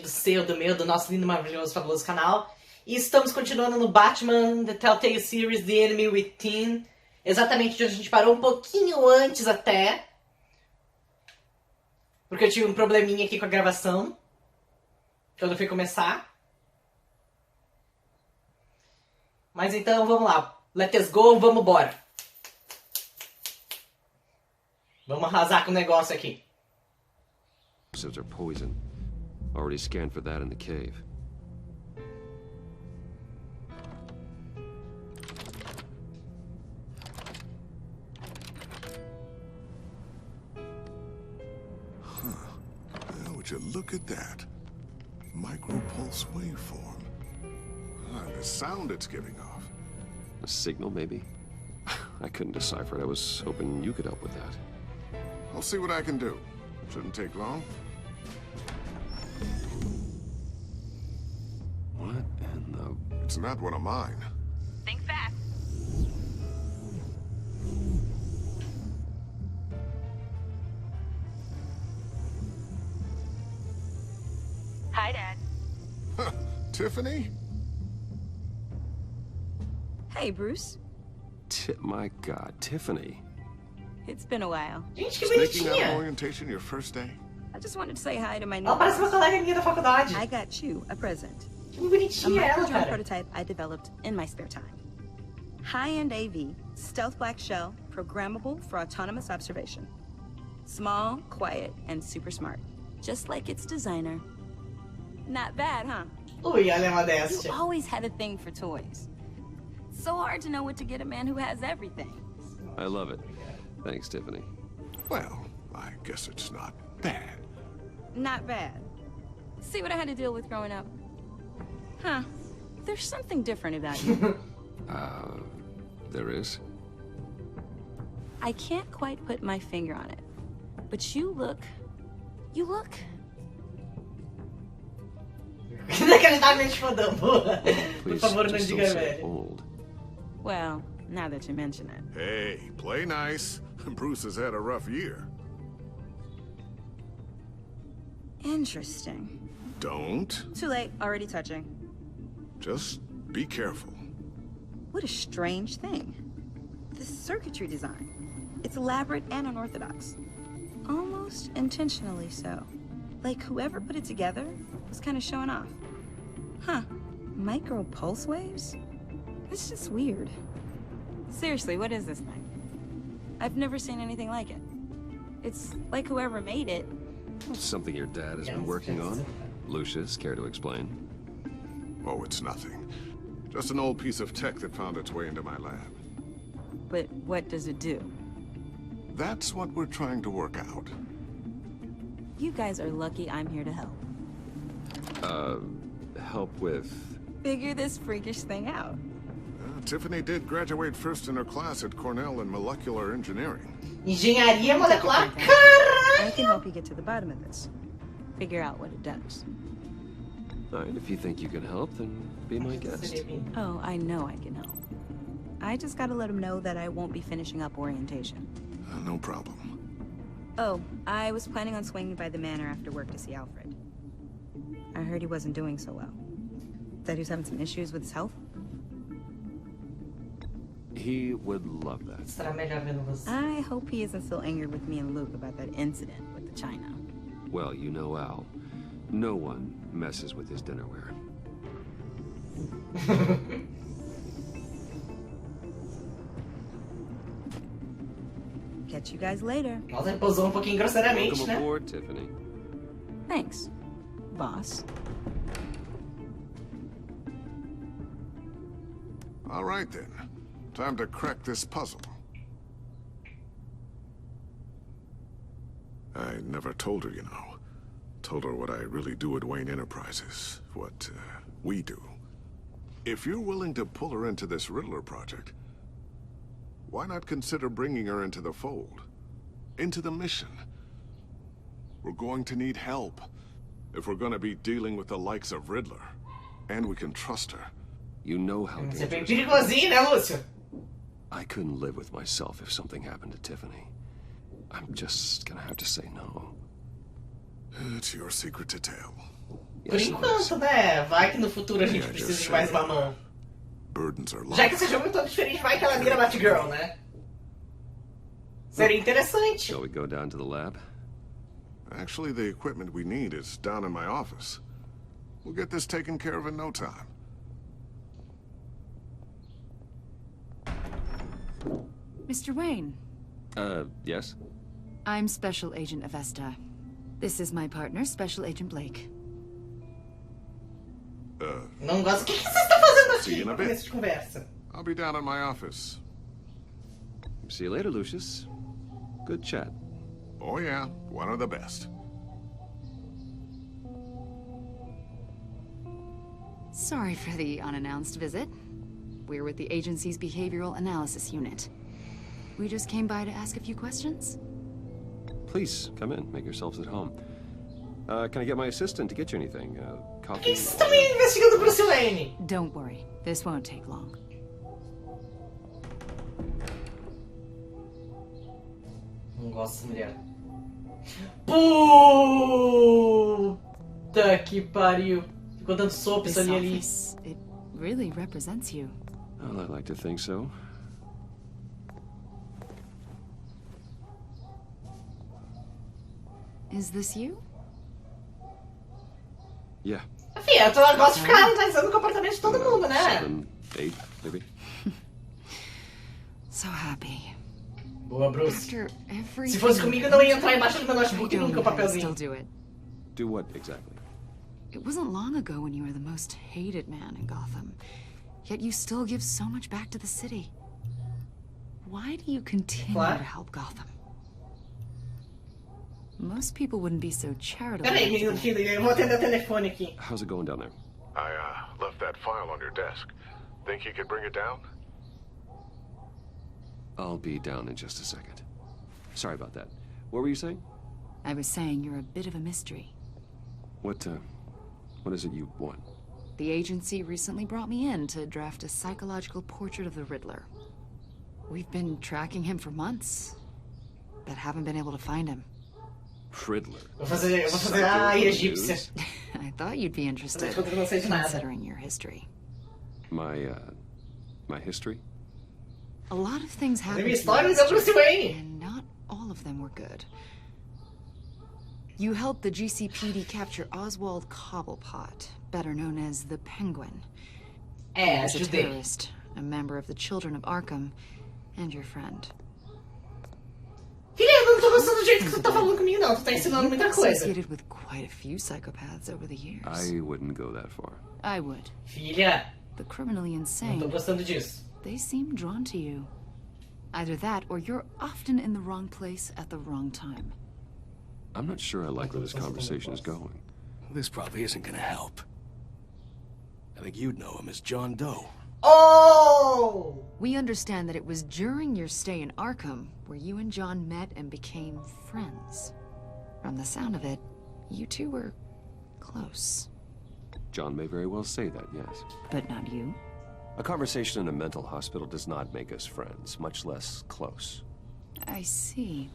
do seu, do meu, do nosso lindo, maravilhoso, fabuloso canal. E estamos continuando no Batman, The Telltale Series, The Enemy Within. Exatamente onde a gente parou, um pouquinho antes até. Porque eu tive um probleminha aqui com a gravação. Quando eu fui começar. Mas então, vamos lá. Let's go, vamos embora. Vamos arrasar com o negócio aqui. Are poison. Already scanned for that in the cave. Would you look at that? Micropulse waveform. The sound it's giving off. A signal, maybe? I couldn't decipher it. I was hoping you could help with that. I'll see what I can do. Shouldn't take long. What in the... It's not one of mine. Think fast. Hi, Dad. Tiffany? Hey, Bruce. My God, Tiffany. It's been a while. Gente, que Making out bonitinha. orientation your first day? I just wanted to say hi to my new Ela parece uma colega minha da faculdade. I got you a present. Que A bonitinha ela, micro-drone cara. prototype I developed in my spare time. High-end AV, stealth black shell, programmable for autonomous observation. Small, quiet, and super smart. Just like its designer. Not bad, huh? Ui, olha uma You dessa. always had a thing for toys. So hard to know what to get a man who has everything. I love it. Thanks, Tiffany. Well, I guess it's not bad. Not bad. See what I had to deal with growing up? Huh. There's something different about you. There is? I can't quite put my finger on it. But you look... Por Inacreditavelmente fodão. Por Please, favor, não just diga don't say velho. old. Well, now that you mention it. Hey, play nice. Bruce has had a rough year. Interesting. Don't. Too late. Already touching. Just be careful. What a strange thing. This circuitry design. It's elaborate and unorthodox. Almost intentionally so. Like whoever put it together was kind of showing off. Huh. Micro pulse waves? It's just weird. Seriously, what is this thing? I've never seen anything like it. It's like whoever made it. Something your dad has been working on? Lucius, care to explain? Oh, it's nothing. Just an old piece of tech that found its way into my lab. But what does it do? That's what we're trying to work out. You guys are lucky I'm here to help. Help with... Figure this freakish thing out. Tiffany did graduate first in her class at Cornell in molecular engineering. Engenharia molecular. I can Caralho! help you get to the bottom of this. Figure out what it does. All right, if you think you can help, then be my guest. Oh, I know I can help. I just gotta let him know that I won't be finishing up orientation. No problem. Oh, I was planning on swinging by the manor after work to see Alfred. I heard he wasn't doing so well. That he was having some issues with his health. He would love that. Será melhor vendo você. I hope he isn't still angered with me and Luke about that incident with the China. Well, you know Al. No one messes with his dinnerware. Catch you guys later. Nossa, ele posou um pouquinho grosseiramente, Welcome né? aboard, Tiffany. Thanks, boss. All right then. Time to crack this puzzle. I never told her, you know. Told her what I really do at Wayne Enterprises. What we do. If you're willing to pull her into this Riddler project, why not consider bringing her into the fold? Into the mission? We're going to need help. If we're gonna be dealing with the likes of Riddler. And we can trust her. You know how Você é bem dangerous... perigosinho, né, Lúcio? I couldn't live with myself if something happened to Tiffany. I'm just gonna have to say no. It's your secret to tell. Por Yes, it is. enquanto, né? Vai que no futuro a gente Yeah, precisa just de mais saying. uma mão. Burdens are Já que light. esse jogo é todo diferente, vai que ela vira Batgirl, né? Seria interessante. Shall we go down to the lab? Actually, the equipment we need is down in my office. We'll get this taken care of in no time. Mr. Wayne, Yes? I'm Special Agent Avesta. This is my partner, Special Agent Blake. Não gosto. O que vocês estão fazendo See aqui you in a no bit. começo de conversa? I'll be down in my office. See you later, Lucius. Good chat. Oh yeah, one of the best. Sorry for the unannounced visit. We're with the agency's Behavioral Analysis Unit. We just came by to ask a few questions. Please, come in. Make yourselves at home. Can I get my assistant to get you anything? Por que Coffee? vocês estão me investigando Bruce Wayne? Don't worry, this won't take long. Não gosto dessa mulher. Puta que pariu. Ficou dando sopa This isso ali. office, it really represents you. Well, I'd like to think so. Is this you? Yeah. Enfim, eu gosto de ficar analisando o comportamento de todo mundo, né? 7, 8, maybe? So happy. Boa, Bruce. After every Se fosse comigo, eu não ia entrar embaixo do meu notebook I don't nunca o know how you papelzinho. still do it. Do what exactly? It wasn't long ago when you were the most hated man in Gotham. Yet you still give so much back to the city. Why do you continue What? to help Gotham? Most people wouldn't be so charitable. Peraí, menino filho, eu vou atender o telefone aqui. How's it going down there? I left that file on your desk. Think you could bring it down? I'll be down in just a second. Sorry about that. What were you saying? I was saying you're a bit of a mystery. What is it you want? The agency recently brought me in to draft a psychological portrait of the Riddler. We've been tracking him for months, but haven't been able to find him. Riddler. Eu vou fazer a egípcia. I thought you'd be interested, Mas eu não sei de nada. considering your history. My history? A lot of things Tem happened minha to história you da last Bruce year, Wayne. and not all of them were good. You helped the GCPD capture Oswald Cobblepot, better known as the Penguin. He É, was a ajudei. terrorist, a member of the Children of Arkham, and your friend. Filha, eu não tô gostando do jeito que tu tá falando comigo, não. Tu tá ensinando muita coisa. Associated with quite a few psychopaths over the years. I wouldn't go that far. I would. Filha, The criminally não tô insane, gostando disso. they seem drawn to you. Either that, or you're often in the wrong place at the wrong time. I'm not sure I like where this conversation is going. This probably isn't gonna help. I think you'd know him as John Doe. Oh! We understand that it was during your stay in Arkham where you and John met and became friends. From the sound of it, you two were close. John may very well say that, yes. But not you. A conversation in a mental hospital does not make us friends, much less close. I see.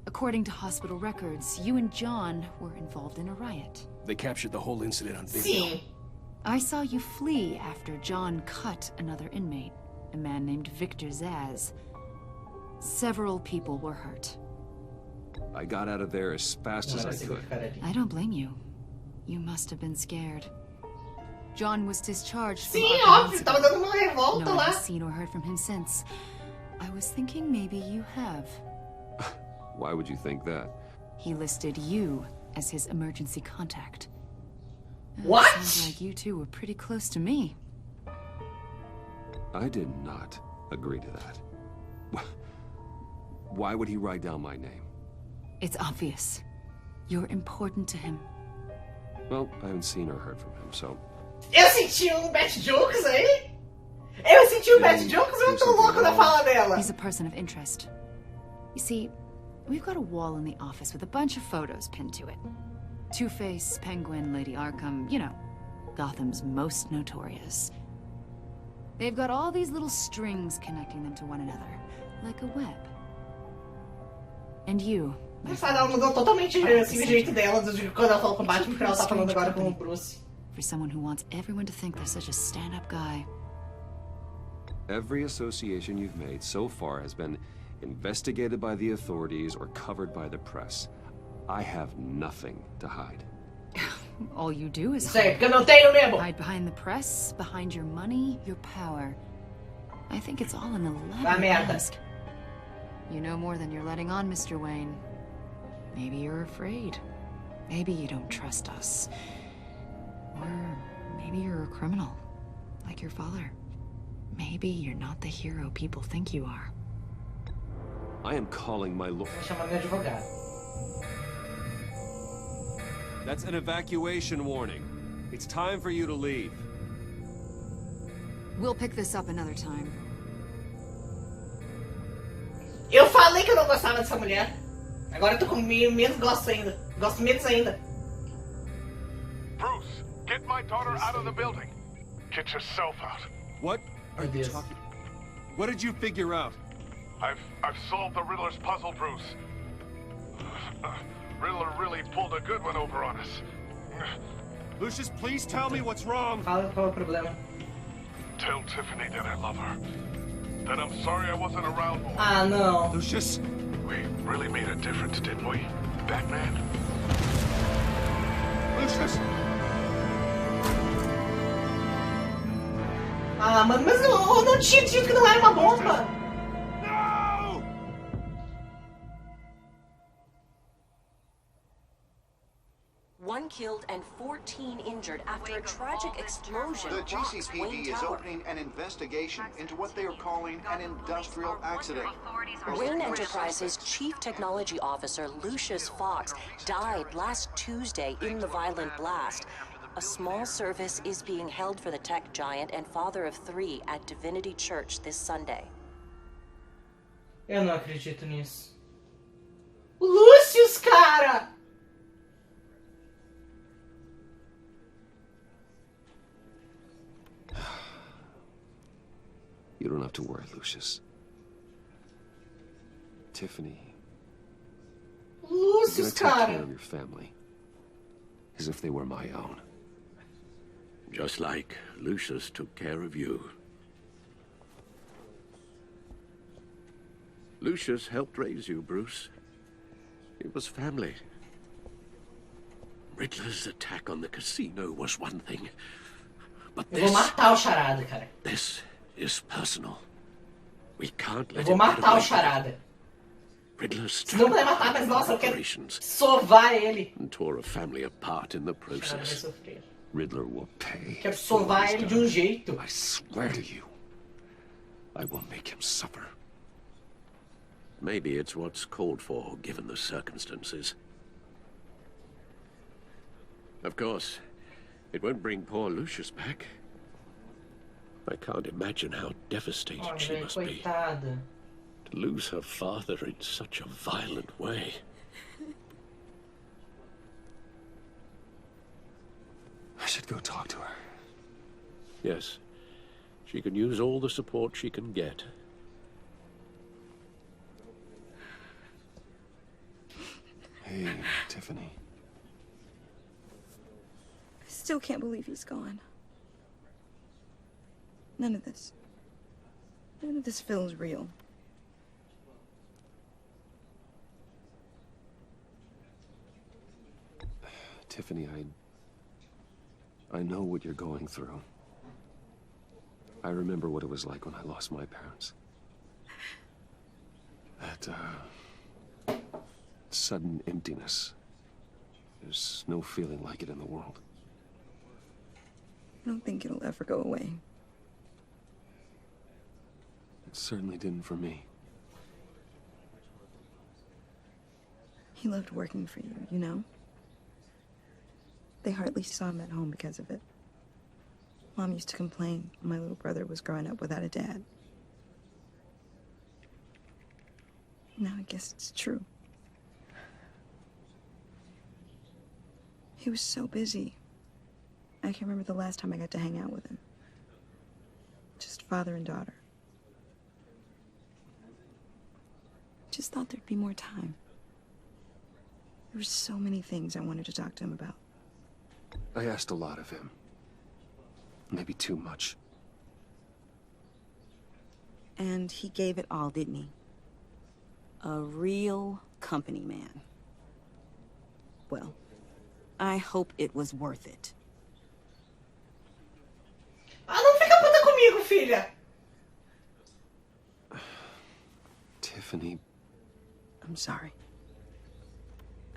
According to hospital records, you and John were involved in a riot. They captured the whole incident on video. Sim. I saw you flee after John cut another inmate, a man named Victor Zaz. Several people were hurt. I got out of there as fast as I could. I don't blame you. You must have been scared. John was discharged from Sim, Arkham óbvio, months tava ago. dando uma revolta No one lá. has seen or heard from him since. I was thinking maybe you have. Why would you think that? He listed you as his emergency contact. What? Sounds like you two were pretty close to me. I did not agree to that. Why would he write down my name? It's obvious. You're important to him. Well, I haven't seen or heard from him, so... Eu senti Bat Jokes aí? Eu senti Bat Jokes ou eu tô louco da fala dela? He's a person of interest. You see, we've got a wall in the office with a bunch of photos pinned to it. Two-Face, Penguin, Lady Arkham, you know, Gotham's most notorious. They've got all these little strings connecting them to one another, like a web. And you, Engraçado, ela mudou totalmente assim, o jeito dela, quando ela falou com o Batman, porque ela tá falando agora com o Bruce. For someone who wants everyone to think they're such a stand-up guy. Every association you've made so far has been investigated by the authorities or covered by the press. I have nothing to hide. All you do is Isso aí, porque eu não tenho mesmo. hide behind the press, behind your money, your power. I think it's all an Ah, elaborate merda. mask. You know more than you're letting on, Mr. Wayne. Maybe you're afraid. Maybe you don't trust us. Or maybe you're a criminal, like your father. Maybe you're not the hero people think you are. I am calling my lawyer. Vou chamar meu advogado. That's an evacuation warning. It's time for you to leave. We'll pick this up another time. Eu falei que eu não gostava dessa mulher. Agora eu tô com menos gosto ainda. Gosto menos ainda. Bruce, get my daughter out of the building. Get yourself out. What are Meu you Deus. talking? What did you figure out? I've solved the Riddler's puzzle, Bruce. Riddler really pulled a good one over on us. Lucius, please tell me what's wrong. Fala qual é o problema. Tell Tiffany that I love her. That I'm sorry I wasn't around more. Ah, não. Lucius, We really made a difference, didn't we, Batman? Lucius. Ah, mano, mas eu não tinha dito que não era uma bomba. No! One killed and 14 injured after a tragic explosion The rocks GCPD Wayne is Tower. opening an investigation into what they are calling an industrial accident. Wayne Enterprises' chief technology officer, Lucius Fox, died last Tuesday in the violent blast. A small service is being held for the tech giant and father of 3 at Divinity Church this Sunday. Eu não acredito nisso. O Lucius, cara! You don't have to worry, Lucius. Tiffany, you're gonna Lucius, take care cara! of your family as if they were my own. Just like Lucius took care of you. Lucius helped raise you, Bruce. It was family. Riddler's attack on the casino was one thing. But Eu vou matar o Charada, cara. this is personal. We can't Eu let vou him get matar away o with it. Charada. Riddler's Se não puder matar, mas nossa, eu quero operations sovar ele. and tore a family apart in the O Charada vai process. sofrer. Riddler will pay. Quero for what sovar he's ele de done. um jeito. I swear to you, I will make him suffer. Maybe it's what's called for, given the circumstances. Of course, it won't bring poor Lucius back. I can't imagine how devastated Ai, she velho, must be coitada. to lose her father in such a violent way. I should go talk to her. Yes, she can use all the support she can get. Hey, Tiffany. I still can't believe he's gone. None of this. None of this feels real. Tiffany, I know what you're going through. I remember what it was like when I lost my parents. That, sudden emptiness. There's no feeling like it in the world. I don't think it'll ever go away. It certainly didn't for me. He loved working for you, you know? They hardly saw him at home because of it. Mom used to complain when my little brother was growing up without a dad. Now I guess it's true. He was so busy. I can't remember the last time I got to hang out with him. Just father and daughter. Just thought there'd be more time. There were so many things I wanted to talk to him about. I asked a lot of him. Maybe too much. And he gave it all, didn't he? A real company man. Well, I hope it was worth it. Ah, não fica puta comigo, filha. Tiffany. I'm sorry.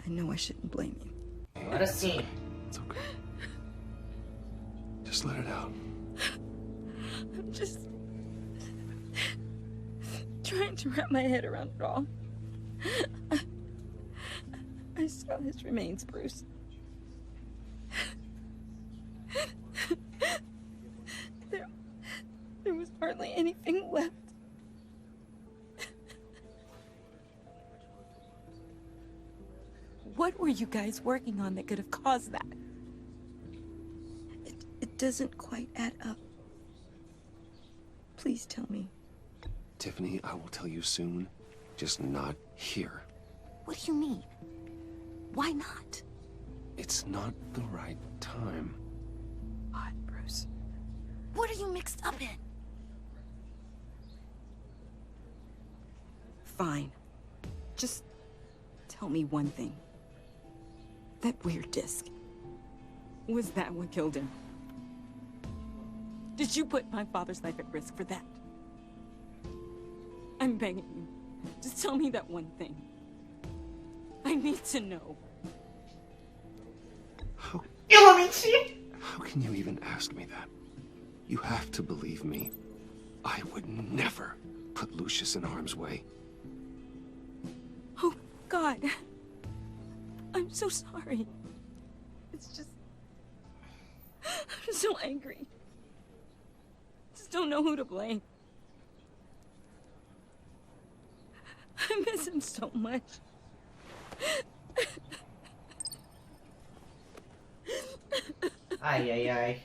I know I shouldn't blame you. Agora sim. It's okay. Just let it out. I'm just trying to wrap my head around it all. I saw his remains, Bruce. There was hardly anything left. What were you guys working on that could have caused that? It doesn't quite add up. Please tell me. Tiffany, I will tell you soon. Just not here. What do you mean? Why not? It's not the right time. Odd, Bruce. What are you mixed up in? Fine. Just tell me one thing. That weird disc. Was that what killed him? Did you put my father's life at risk for that? I'm begging you. Just tell me that one thing. I need to know. Eu vou mentir. How can you even ask me that? You have to believe me. I would never put Lucius in harm's way. Oh, God. I'm so sorry. It's just... I'm so angry. Just don't know who to blame. I miss him so much. Ai, ai, ai.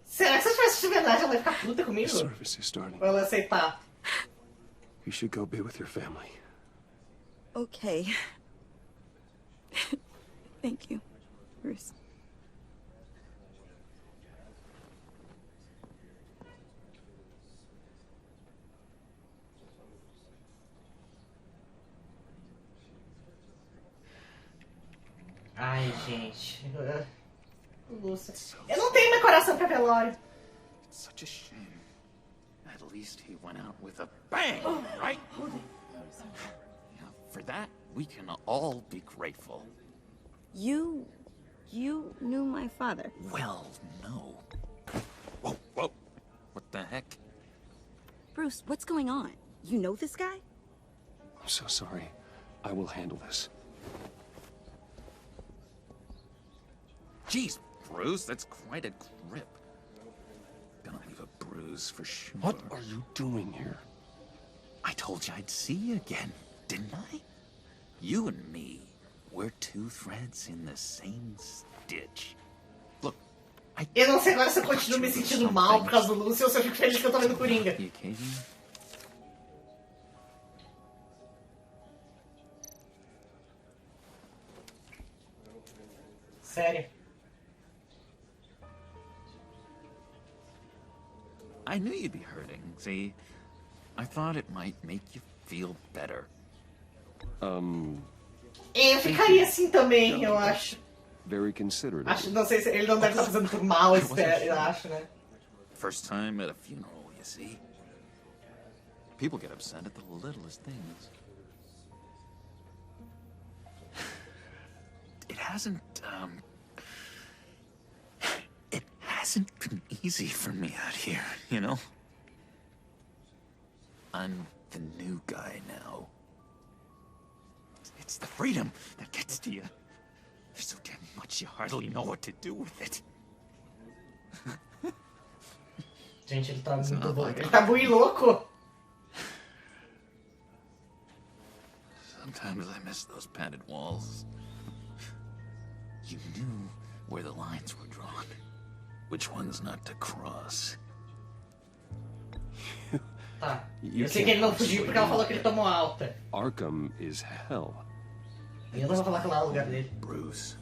Será que se eu tivesse de verdade ela ia ficar puta The comigo? service is starting. Ou ela ia aceitar? You should go be with your family. Okay. Thank you, Bruce. Ai, gente. Lúcia. Eu não tenho meu coração pra velório. It's such a shame. At least he went out with a bang, right? Yeah, for that, we can all be grateful. You knew my father. Well, no. Whoa, whoa. What the heck? Bruce, what's going on? You know this guy? I'm so sorry. I will handle this. Jeez, Bruce, that's quite a grip. Gonna leave a bruise for sure. What are you doing here? I told you I'd see you again, didn't I? You and me, we're two threads in the same stitch. Look, Eu não sei agora se eu continuo me sentindo mal por causa do Lúcio ou se eu fico feliz que eu tô vendo Coringa. The occasion? Sério. I knew you'd be hurting, see? I thought it might make you feel better. Eu ficaria assim também, eu acho. Very considerate. Acho, não sei se ele não deve estar fazendo por mal, eu acho, né? First time at a funeral, you see? People get upset at the littlest things. It hasn't been easy for me out here, you know? I'm the new guy now. It's the freedom that gets to you. There's so damn much you hardly know what to do with it. Gente, ele tá muito bom. Ele tá muito louco. Sometimes I miss those padded walls. You knew where the lines were drawn. Which ones not to cross. Tá. Eu sei que ele não fugiu porque ela falou que ele tomou alta. Arkham is hell. Eu não vou falar que lá é o lugar dele. Bruce.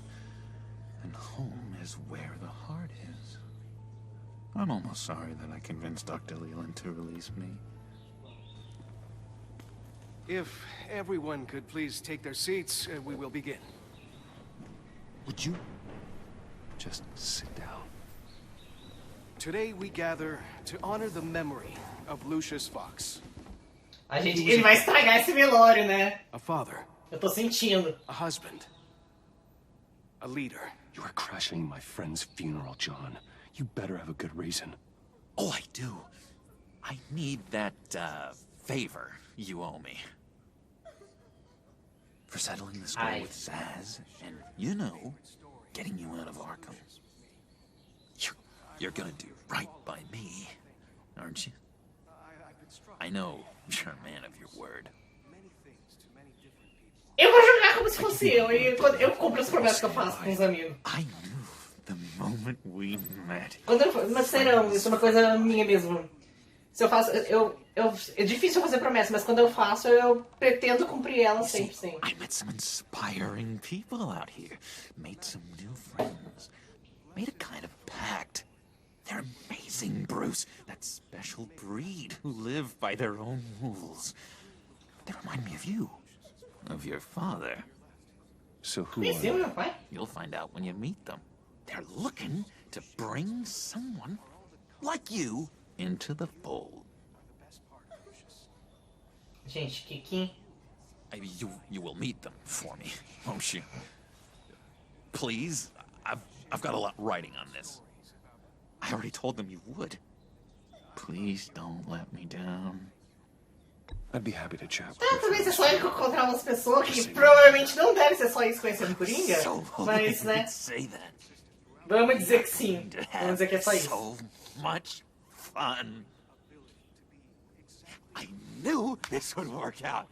And home is where the heart is. I'm almost sorry that I convinced Dr. Leland to release me. If everyone could please take their seats, we will begin. Would you just sit down? Today we gather to honor the memory of Lucius Fox. A gente, ele vai estragar esse velório, né? A father. Eu tô sentindo. A husband. A leader. You are crashing my friend's funeral, John. You better have a good reason. Oh, I do. I need that, favor you owe me. For settling the score with Zaz, and, you know, getting you out of Arkham. You're gonna do right by me, aren't you? I know you're a man of your word. Eu vou jogar como se fosse eu, e eu cumpro as promessas que eu faço com os amigos. I knew the moment we met. Mas serão, isso é uma coisa minha mesmo. Se eu faço, é difícil fazer promessa, mas quando eu faço, eu pretendo cumprir ela sempre, sim. I met some inspiring people out here. Made some new friends. Made a kind of pact. They're amazing, Bruce. That special breed who live by their own rules. They remind me of you. Of your father. So who Conheci meu pai? You'll find out when you meet them. They're looking to bring someone like you into the fold. Gente, que... You will meet them for me, won't you? Please? I've got a lot writing on this. I already told them you would. Please don't let me down. I'd be happy to chat with Tá, também ser só ele encontrar umas pessoas que provavelmente não deve ser só isso conhecendo Coringa, mas, né? Vamos dizer que sim. Vamos dizer que é só isso. So much fun. I knew this would work out.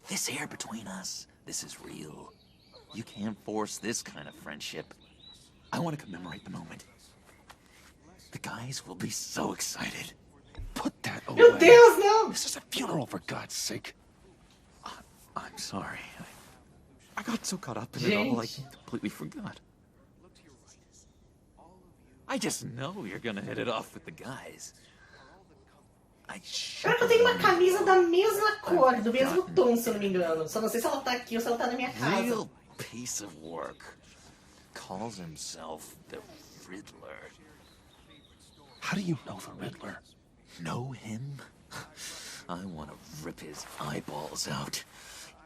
This air between us, this is real. You can't force this kind of friendship. I want to commemorate the moment. The guys will be so excited. Put that away. Meu Deus, não! This is a funeral, for God's sake. I'm sorry. I got so caught up in it all, I completely forgot. I just know you're gonna hit it off with the guys. Pior que eu tenho uma camisa da mesma cor, do mesmo tom, se eu não me engano. Só não sei se ela tá aqui ou se ela tá na minha casa. Real piece of work. Calls himself the Riddler. How do you know the Riddler? Know him? I want to rip his eyeballs out.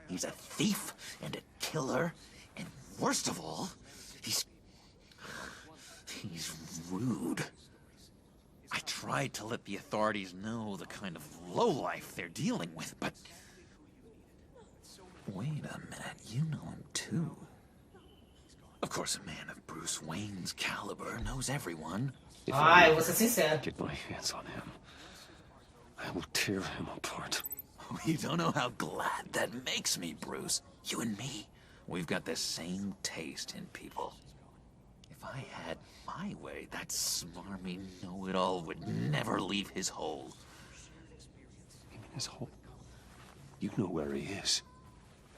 He's a thief and a killer, and worst of all, he's rude. I tried to let the authorities know the kind of lowlife they're dealing with, but... Wait a minute, you know him too. Of course, a man of Bruce Wayne's caliber knows everyone. Ah, eu vou ser sincero. Get my hands on him. I will tear him apart. You don't know how glad that makes me, Bruce. You and me, we've got the same taste in people. If I had my way, that smarmy know-it-all would never leave his hole. You mean his hole? You know where he is.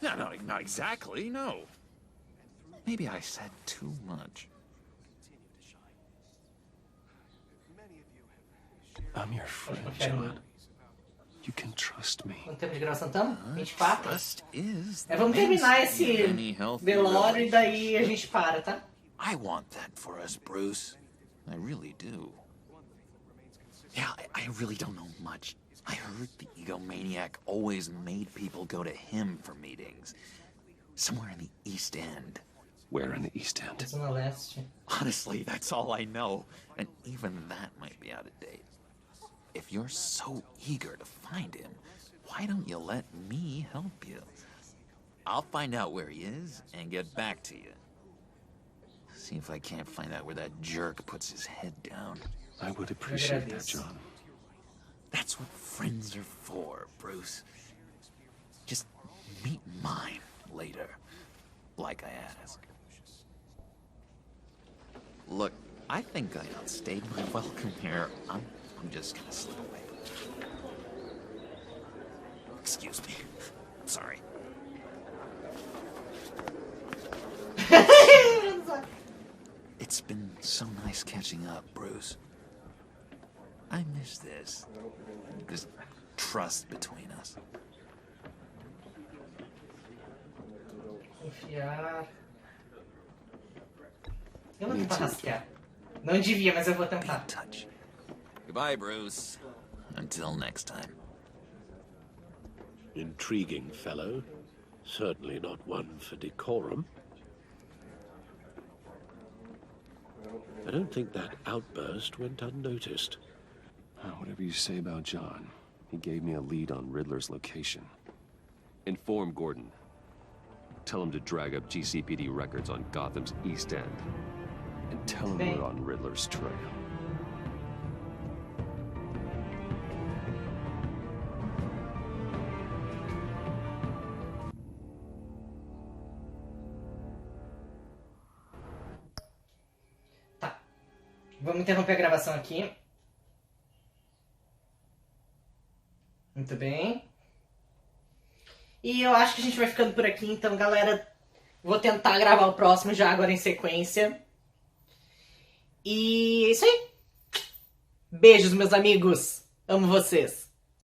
No, not exactly, no. Maybe I said too much. I'm your friend, John. You can trust me. Quanto tempo de gravação estamos? 24? Trust is Vamos terminar esse any healthy velório e daí a gente para, tá? I want that for us, Bruce. I really do. Yeah, I really don't know much. I heard the egomaniac always made people go to him for meetings. Somewhere in the East End. Where in the East End? Zona Leste. Honestly, that's all I know. And even that might be out of date. If you're so eager to find him, why don't you let me help you? I'll find out where he is and get back to you. See if I can't find out where that jerk puts his head down. I would appreciate that, John. That's what friends are for, Bruce. Just meet mine later, like I asked. Look, I think I outstayed my welcome here. I'm just gonna slip away. Excuse me. I'm sorry. It's been so nice catching up, Bruce. I miss this. This trust between us. Enfiar. Eu vou tentar rasquear. Não devia, mas eu vou tentar. Touch. Goodbye, Bruce. Until next time. Intriguing fellow. Certainly not one for decorum. I don't think that outburst went unnoticed. Whatever you say about John, he gave me a lead on Riddler's location. Inform Gordon. Tell him to drag up GCPD records on Gotham's East End. And tell him we're on Riddler's trail. Tá. Vamos interromper a gravação aqui. Muito bem. E eu acho que a gente vai ficando por aqui, então, galera, vou tentar gravar o próximo já agora em sequência. E é isso aí. Beijos, meus amigos. Amo vocês.